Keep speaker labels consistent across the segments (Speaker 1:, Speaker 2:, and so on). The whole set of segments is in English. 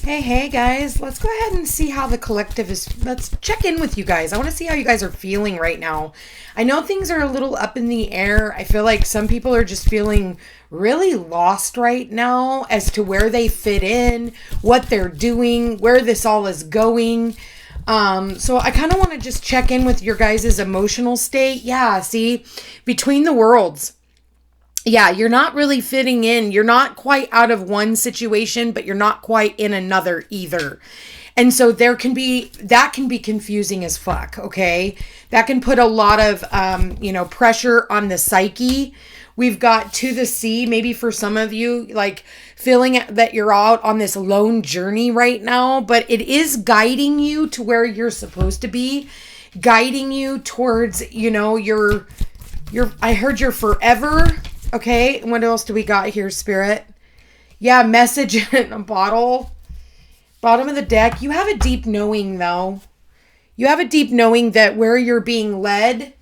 Speaker 1: Hey guys, let's go ahead and see how the collective is. Let's check in with you guys. I want to see how you guys are feeling right now. I know things are a little up in the air. I feel like some people are just feeling really lost right now as to where they fit in, what they're doing, where this all is going. So I kind of want to just check in with your guys' emotional state. Yeah, see, between the worlds. Yeah, you're not really fitting in. You're not quite out of one situation, but you're not quite in another either. And so that can be confusing as fuck, okay? That can put a lot of, pressure on the psyche. We've got to the sea, maybe for some of you, like feeling that you're out on this lone journey right now, but it is guiding you to where you're supposed to be, guiding you towards, I heard your forever. Okay, what else do we got here, Spirit? Yeah, message in a bottle. Bottom of the deck. You have a deep knowing, though. You have a deep knowing that where you're being led,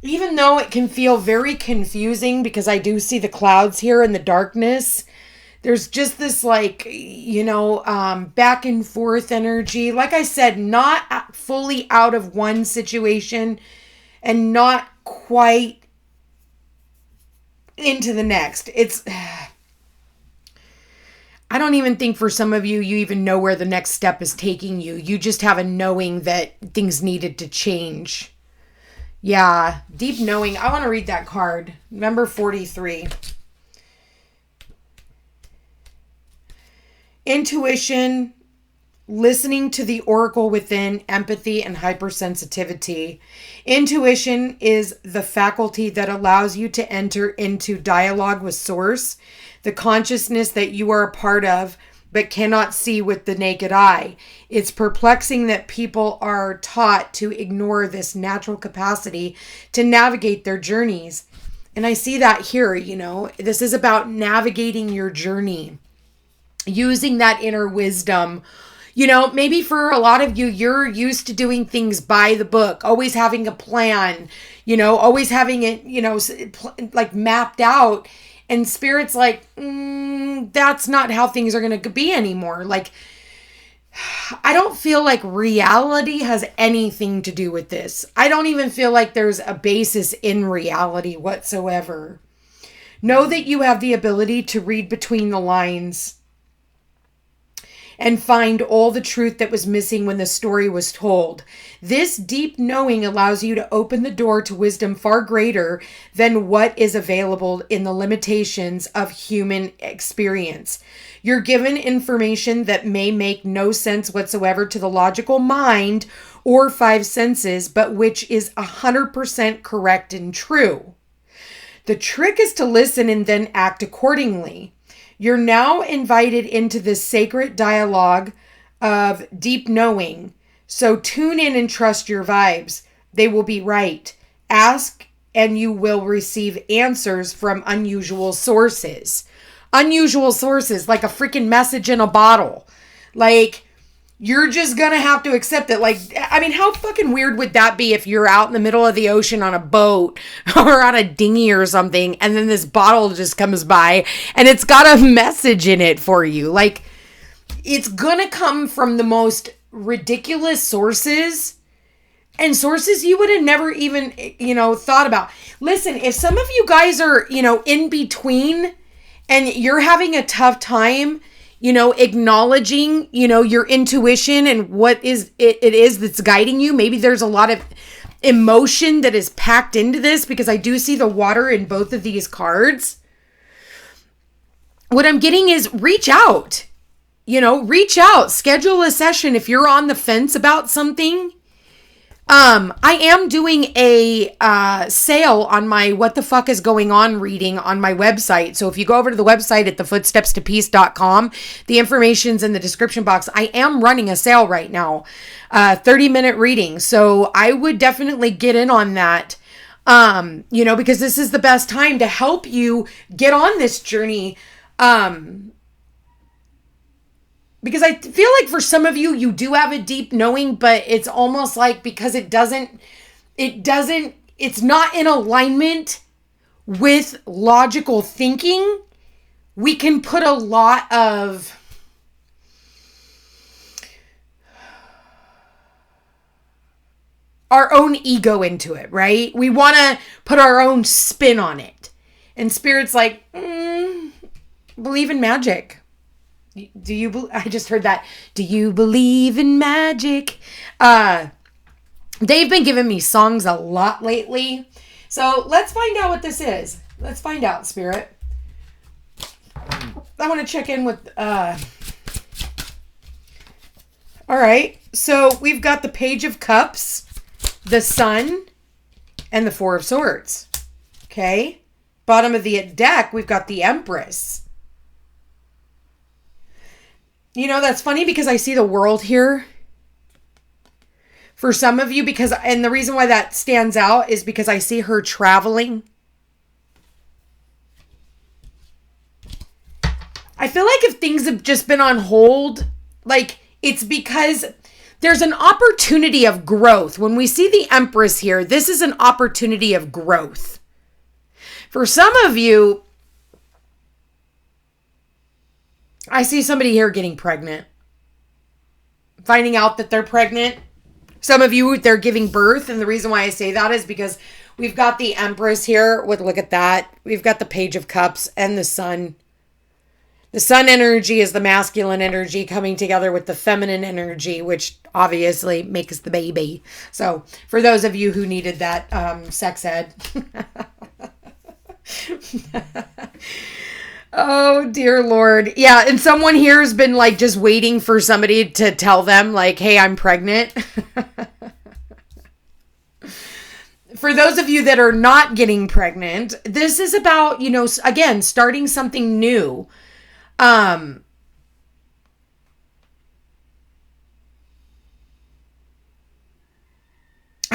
Speaker 1: even though it can feel very confusing because I do see the clouds here in the darkness, there's just this back and forth energy. Like I said, not fully out of one situation and not quite into the next. I don't even think for some of you even know where the next step is taking you. You just have a knowing that things needed to change. Yeah, deep knowing. I want to read that card. Number 43. Intuition, listening to the oracle within, empathy, and hypersensitivity. Intuition is the faculty that allows you to enter into dialogue with source, the consciousness that you are a part of, but cannot see with the naked eye. It's perplexing that people are taught to ignore this natural capacity to navigate their journeys. And I see that here, this is about navigating your journey, using that inner wisdom. Maybe for a lot of you, you're used to doing things by the book, always having a plan, always having it, like mapped out. And Spirit's like, that's not how things are going to be anymore. Like, I don't feel like reality has anything to do with this. I don't even feel like there's a basis in reality whatsoever. Know that you have the ability to read between the lines and find all the truth that was missing when the story was told. This deep knowing allows you to open the door to wisdom far greater than what is available in the limitations of human experience. You're given information that may make no sense whatsoever to the logical mind or five senses, but which is 100% correct and true. The trick is to listen and then act accordingly. You're now invited into this sacred dialogue of deep knowing. So tune in and trust your vibes. They will be right. Ask and you will receive answers from unusual sources. Unusual sources, like a freaking message in a bottle. Like, you're just gonna have to accept it. Like, I mean, how fucking weird would that be if you're out in the middle of the ocean on a boat or on a dinghy or something, and then this bottle just comes by and it's got a message in it for you? Like, it's gonna come from the most ridiculous sources and sources you would have never even, thought about. Listen, if some of you guys are, in between and you're having a tough time, acknowledging, your intuition and what it is that's guiding you. Maybe there's a lot of emotion that is packed into this because I do see the water in both of these cards. What I'm getting is reach out, schedule a session. If you're on the fence about something, I am doing a sale on my What the Fuck is Going On reading on my website. So if you go over to the website at thefootstepstopeace.com, the information's in the description box. I am running a sale right now, 30-minute reading. So I would definitely get in on that, because this is the best time to help you get on this journey. Because I feel like for some of you, you do have a deep knowing, but it's almost like because it's not in alignment with logical thinking, we can put a lot of our own ego into it, right? We want to put our own spin on it. And Spirit's like, believe in magic. I just heard that. Do you believe in magic? They've been giving me songs a lot lately. So let's find out what this is. Let's find out, Spirit. I want to check in with, all right. So we've got the Page of Cups, the Sun, and the Four of Swords. Okay. Bottom of the deck, we've got the Empress. You know, that's funny because I see the World here. For some of you, and the reason why that stands out is because I see her traveling. I feel like if things have just been on hold, like it's because there's an opportunity of growth. When we see the Empress here, this is an opportunity of growth. For some of you, I see somebody here getting pregnant. Finding out that they're pregnant. Some of you, they're giving birth. And the reason why I say that is because we've got the Empress here. Look at that. We've got the Page of Cups and the Sun. The Sun energy is the masculine energy coming together with the feminine energy, which obviously makes the baby. So for those of you who needed that sex ed. Oh, dear Lord. Yeah. And someone here has been like just waiting for somebody to tell them like, hey, I'm pregnant. For those of you that are not getting pregnant, this is about, you know, again, starting something new. I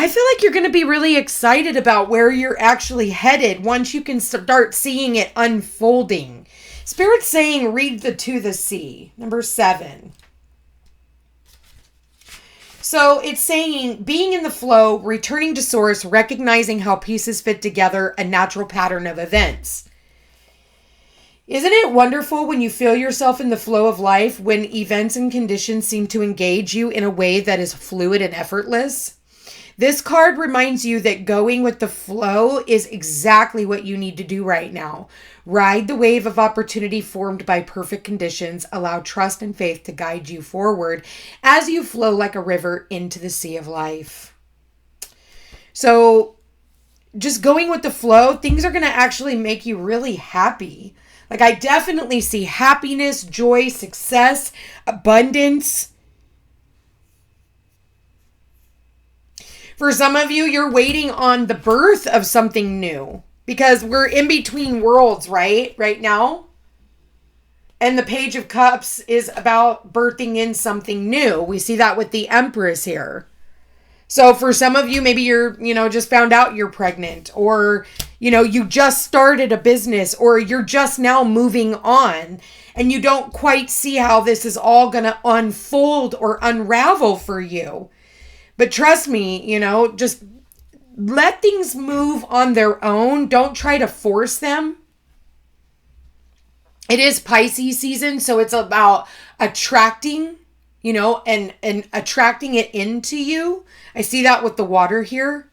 Speaker 1: feel like you're going to be really excited about where you're actually headed once you can start seeing it unfolding. Spirit's saying, read the To the Sea, number 7. So it's saying, being in the flow, returning to source, recognizing how pieces fit together, a natural pattern of events. Isn't it wonderful when you feel yourself in the flow of life, when events and conditions seem to engage you in a way that is fluid and effortless? This card reminds you that going with the flow is exactly what you need to do right now. Ride the wave of opportunity formed by perfect conditions. Allow trust and faith to guide you forward as you flow like a river into the sea of life. So just going with the flow, things are going to actually make you really happy. Like I definitely see happiness, joy, success, abundance. For some of you, you're waiting on the birth of something new because we're in between worlds, right now. And the Page of Cups is about birthing in something new. We see that with the Empress here. So for some of you, maybe you're, just found out you're pregnant, or, you just started a business, or you're just now moving on and you don't quite see how this is all going to unfold or unravel for you. But trust me, just let things move on their own. Don't try to force them. It is Pisces season, so it's about attracting, and attracting it into you. I see that with the water here.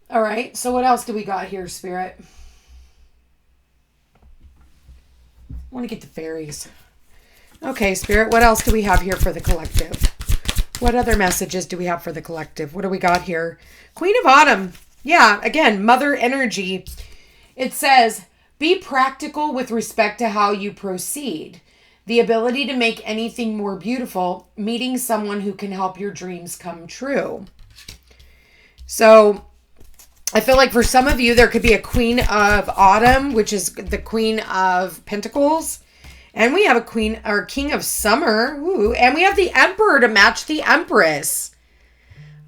Speaker 1: All right, so what else do we got here, Spirit? I want to get the fairies. Okay, Spirit, what else do we have here for the collective? What other messages do we have for the collective? What do we got here? Queen of Autumn. Yeah, again, mother energy. It says, be practical with respect to how you proceed. The ability to make anything more beautiful, meeting someone who can help your dreams come true. So I feel like for some of you, there could be a Queen of Autumn, which is the Queen of Pentacles. And we have a Queen or King of Summer. Ooh, and we have the Emperor to match the Empress.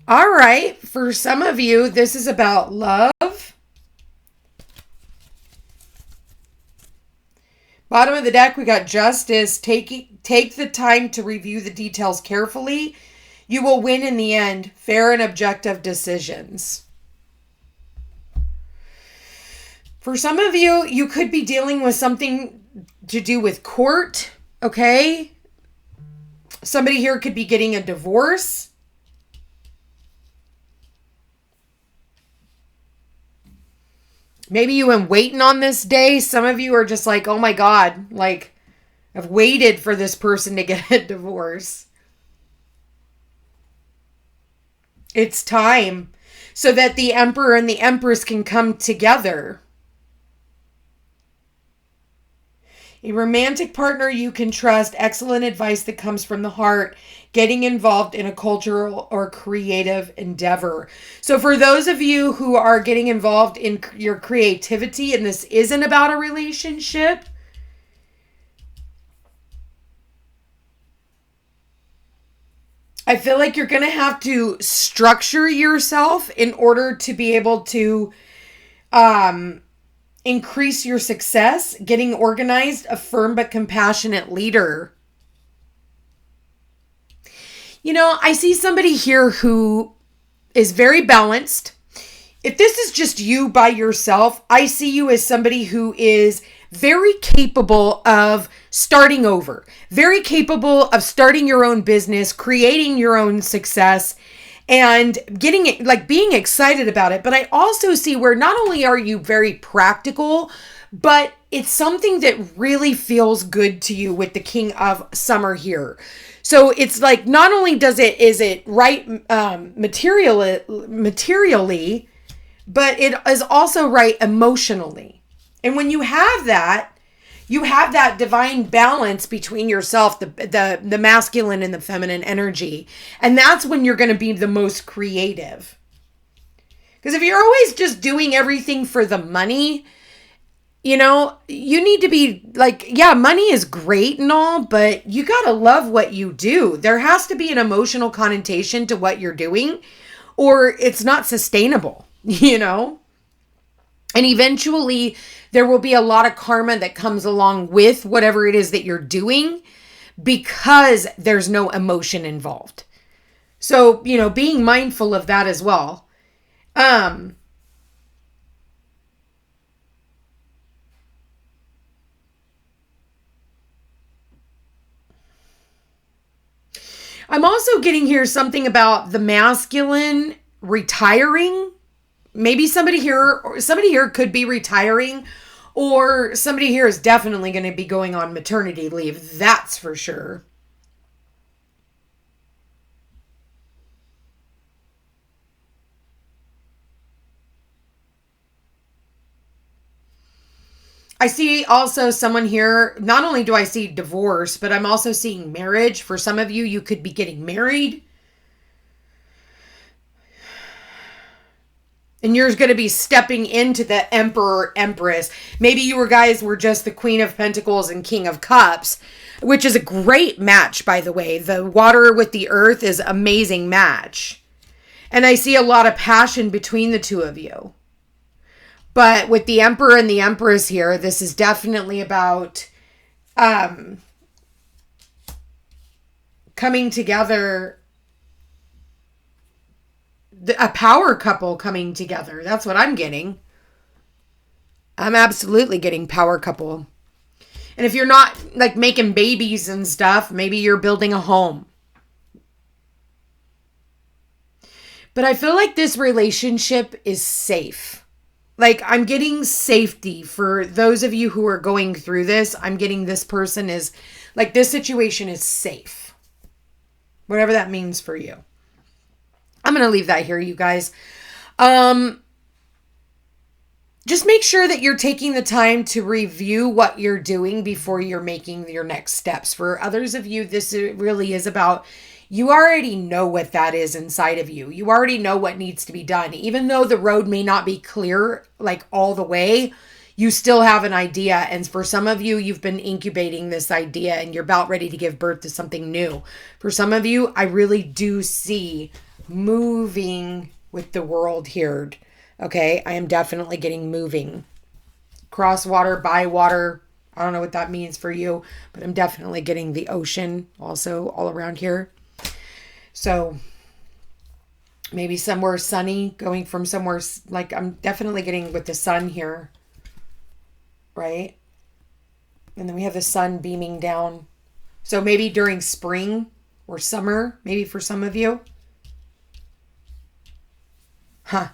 Speaker 1: All right. For some of you, this is about love. Bottom of the deck, we got Justice. Take the time to review the details carefully. You will win in the end. Fair and objective decisions. For some of you, you could be dealing with something to do with court, okay? Somebody here could be getting a divorce. Maybe you've been waiting on this day. Some of you are just like, oh my God, like, I've waited for this person to get a divorce. It's time so that the Emperor and the Empress can come together. A romantic partner you can trust, excellent advice that comes from the heart, getting involved in a cultural or creative endeavor. So for those of you who are getting involved in your creativity, and this isn't about a relationship, I feel like you're going to have to structure yourself in order to be able to increase your success, getting organized, a firm but compassionate leader. You know, I see somebody here who is very balanced. If this is just you by yourself, I see you as somebody who is very capable of starting over, very capable of starting your own business, creating your own success, and getting it, like being excited about it. But I also see where not only are you very practical, but it's something that really feels good to you with the King of Summer here. So it's like, not only is it right materially, but it is also right emotionally. And when you have that divine balance between yourself, the masculine and the feminine energy. And that's when you're going to be the most creative. Because if you're always just doing everything for the money, you know, you need to be like, yeah, money is great and all, but you got to love what you do. There has to be an emotional connotation to what you're doing, or it's not sustainable, you know? And eventually there will be a lot of karma that comes along with whatever it is that you're doing, because there's no emotion involved. So, you know, being mindful of that as well. I'm also getting here something about the masculine retiring. Maybe somebody here could be retiring, or somebody here is definitely going to be going on maternity leave. That's for sure. I see also someone here, not only do I see divorce, but I'm also seeing marriage. For some of you, you could be getting married. And you're going to be stepping into the Emperor, Empress. Maybe you guys were just the Queen of Pentacles and King of Cups, which is a great match, by the way. The water with the earth is an amazing match. And I see a lot of passion between the two of you. But with the Emperor and the Empress here, this is definitely about coming together, a power couple coming together. That's what I'm getting. I'm absolutely getting power couple. And if you're not like making babies and stuff, maybe you're building a home. But I feel like this relationship is safe. Like, I'm getting safety for those of you who are going through this. I'm getting this person is, like, this situation is safe. Whatever that means for you. I'm going to leave that here, you guys. Just make sure that you're taking the time to review what you're doing before you're making your next steps. For others of you, this really is about, you already know what that is inside of you. You already know what needs to be done. Even though the road may not be clear, like all the way, you still have an idea. And for some of you, you've been incubating this idea and you're about ready to give birth to something new. For some of you, I really do see moving with the world here. Okay, I am definitely getting moving. Cross water, by water. I don't know what that means for you, but I'm definitely getting the ocean also all around here. So maybe somewhere sunny, going from somewhere, like I'm definitely getting with the sun here. right? And then we have the sun beaming down. So maybe during spring or summer, maybe for some of you. Huh.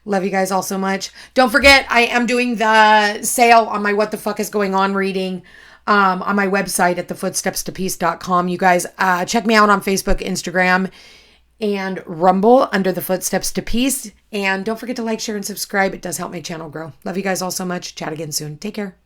Speaker 1: Love you guys all so much. Don't forget, I am doing the sale on my What the Fuck is Going On reading on my website at thefootstepstopeace.com. You guys check me out on Facebook, Instagram, and Rumble under The Footsteps to Peace. And don't forget to like, share, and subscribe. It does help my channel grow. Love you guys all so much. Chat again soon. Take care.